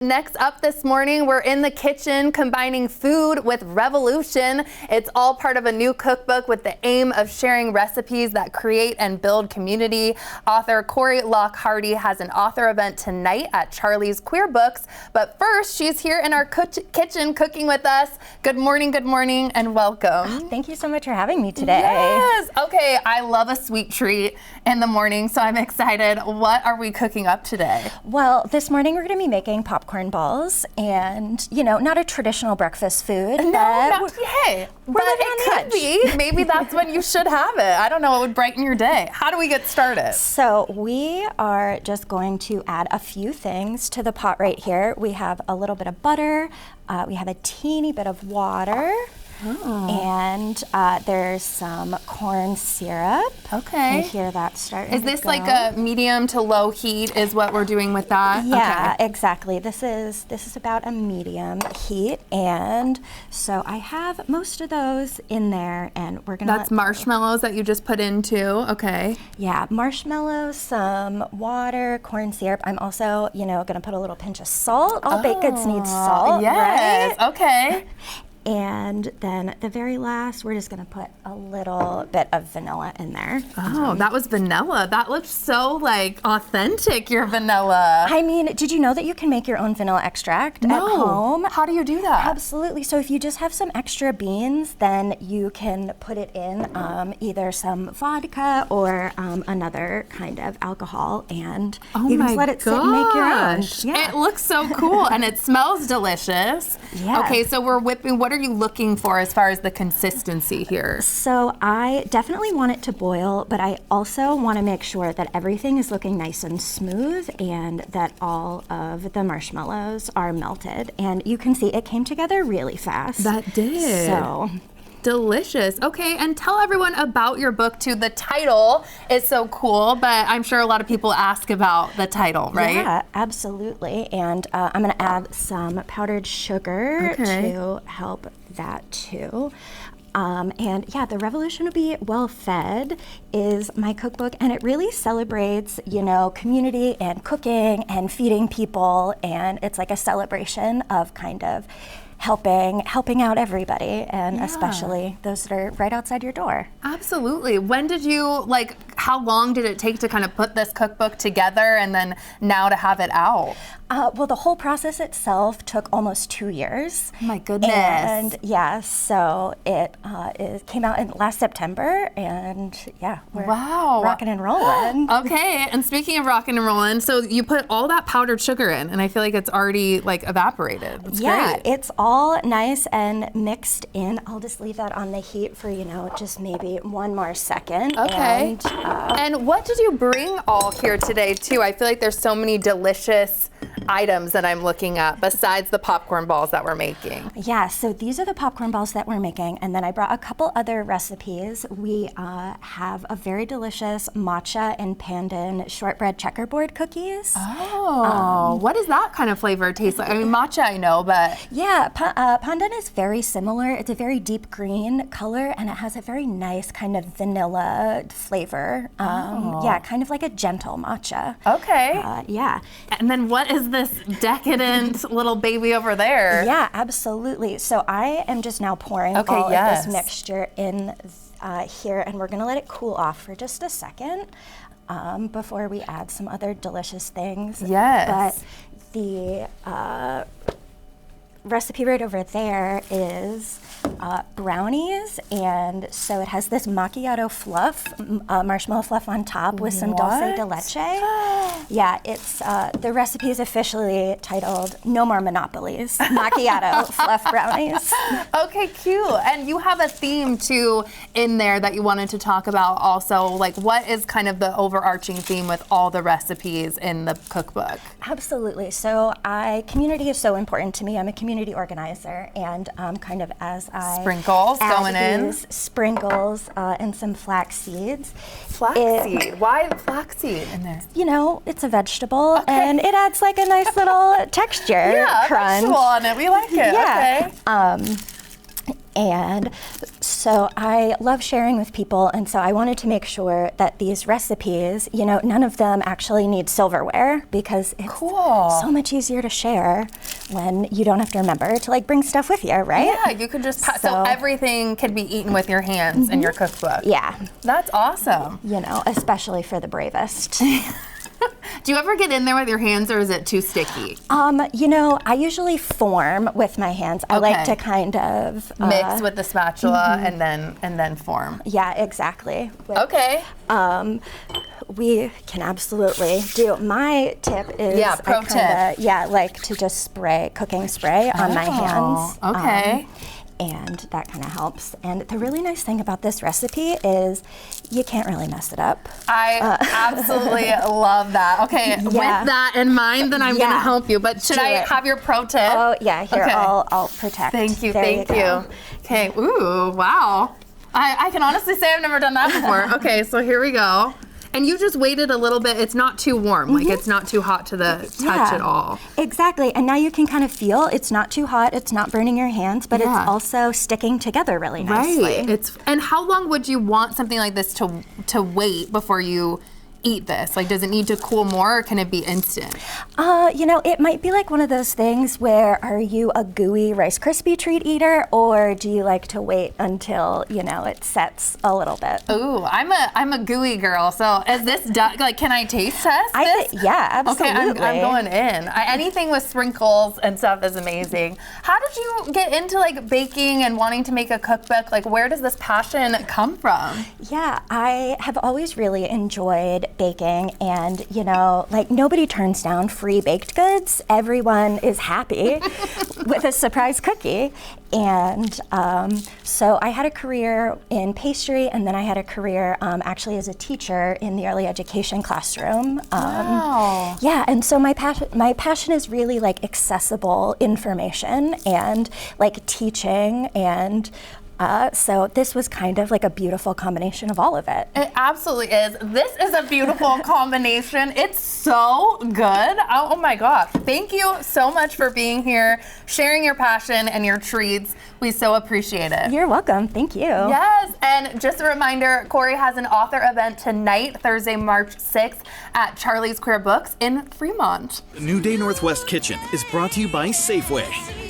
Next up this morning, we're in the kitchen combining food with revolution. It's all part of a new cookbook with the aim of sharing recipes that create and build community. Author Corrie Locke Hardy has an author event tonight at Charlie's Queer Books. But first, she's here in our kitchen cooking with us. Good morning, and welcome. Thank you so much for having me today. Yes. Okay, I love a sweet treat in the morning, so I'm excited. What are we cooking up today? Well, this morning we're going to be making popcorn balls, and not a traditional breakfast food. No, hey, but it could be. Maybe that's when you should have it. I don't know, it would brighten your day. How do we get started? So we are just going to add a few things to the pot right here. We have a little bit of butter, we have a teeny bit of water, and there's some corn syrup. Okay. You hear that starting Is this like a medium to low heat is what we're doing with that? Yeah, okay. Exactly. This is about a medium heat, and so I have most of those in there, and we're gonna. That's marshmallows that you just put into. Okay. Yeah, marshmallows, some water, corn syrup. I'm also, gonna put a little pinch of salt. All baked goods need salt. Yes. Right? Okay. And then the very last, we're just gonna put a little bit of vanilla in there. Oh, that was vanilla. That looks so authentic, your vanilla. I mean, did you know that you can make your own vanilla extract at home? How do you do that? Absolutely. So if you just have some extra beans, then you can put it in either some vodka or another kind of alcohol, and you can just let it sit and make your own. Yeah. It looks so cool and it smells delicious. Yeah. Okay, so we're whipping. What are you looking for as far as the consistency here? So I definitely want it to boil, but I also want to make sure that everything is looking nice and smooth and that all of the marshmallows are melted. And you can see it came together really fast. That did. So delicious. Okay, and tell everyone about your book too. The title is so cool, but I'm sure a lot of people ask about the title, right? Yeah, absolutely. And I'm going to add some powdered sugar to help that too. And yeah, The Revolution to Be Well Fed is my cookbook, and it really celebrates, community and cooking and feeding people, and it's like a celebration of kind of helping out everybody, and especially those that are right outside your door. Absolutely. When did you, how long did it take to kind of put this cookbook together and then now to have it out? Well, the whole process itself took almost 2 years. Oh my goodness. And yeah, so it came out in last September, and yeah, we're rocking and rolling. Okay, and speaking of rocking and rolling, so you put all that powdered sugar in, and I feel like it's already evaporated. That's great. It's all nice and mixed in. I'll just leave that on the heat for, just maybe one more second. Okay. And what did you bring all here today too? I feel like there's so many delicious items that I'm looking at besides the popcorn balls that we're making. Yeah, so these are the popcorn balls that we're making, and then I brought a couple other recipes. We have a very delicious matcha and pandan shortbread checkerboard cookies. Oh, what does that kind of flavor taste like? I mean, matcha I know, but... Yeah, pandan is very similar. It's a very deep green color, and it has a very nice kind of vanilla flavor. Yeah, kind of like a gentle matcha. Okay. Yeah. And then what is this decadent little baby over there? Yeah, absolutely. So I am just now pouring all of this mixture in here, and we're gonna let it cool off for just a second before we add some other delicious things. Yes. But the recipe right over there is brownies, and so it has this macchiato fluff, marshmallow fluff on top with some dulce de leche. Yeah, it's the recipe is officially titled "No More Monopolies," macchiato fluff brownies. Okay, cute. And you have a theme too in there that you wanted to talk about also. What is kind of the overarching theme with all the recipes in the cookbook? Absolutely. So community is so important to me. I'm a community organizer, and kind of as I sprinkles add going in. these sprinkles and some flax seeds. Flaxseed? Why flaxseed in there? It's a vegetable, and it adds a nice little texture. Yeah, crunch. vegetable on it. We like it. Yeah. Okay. And so I love sharing with people, and so I wanted to make sure that these recipes, you know, none of them actually need silverware, because it's so much easier to share when you don't have to remember to like bring stuff with you, right? Yeah, you could just so everything can be eaten with your hands in your cookbook. Yeah. That's awesome. You know, especially for the bravest. Do you ever get in there with your hands, or is it too sticky? You know, I usually form with my hands. I like to kind of mix with the spatula and then form. Yeah, exactly. Okay. We can absolutely do. My tip is pro tip. Yeah, like to just spray cooking spray on my hands. Okay. And that kind of helps. And the really nice thing about this recipe is you can't really mess it up. I absolutely love that. Okay, with that in mind, then I'm going to help you. But should I have your pro tip? Oh, yeah, here, I'll protect. Thank you, thank you. Okay, ooh, wow. I can honestly say I've never done that before. Okay, so here we go. And you just waited a little bit. It's not too warm. Like, it's not too hot to the touch at all. Exactly. And now you can kind of feel it's not too hot. It's not burning your hands, but it's also sticking together really nicely. Right. And how long would you want something like this to wait before you eat this? Like, does it need to cool more, or can it be instant? You know, it might be like one of those things where, are you a gooey Rice Krispie treat eater, or do you like to wait until, you know, it sets a little bit? Ooh, I'm a gooey girl. So is this done? Like, can I taste test this? Yeah, absolutely. Okay, I'm going in. Anything with sprinkles and stuff is amazing. How did you get into like baking and wanting to make a cookbook? Like, where does this passion come from? Yeah, I have always really enjoyed baking, and you know, like, nobody turns down free baked goods. Everyone is happy with a surprise cookie. And so I had a career in pastry, and then I had a career actually as a teacher in the early education classroom. Wow. Yeah, and so my passion is really like accessible information and like teaching, and so this was kind of like a beautiful combination of all of it. It absolutely is. This is a beautiful combination. It's so good. Oh my gosh. Thank you so much for being here, sharing your passion and your treats. We so appreciate it. You're welcome. Thank you. Yes, and just a reminder, Corrie has an author event tonight, Thursday, March 6th at Charlie's Queer Books in Fremont. The New Day Northwest Kitchen is brought to you by Safeway.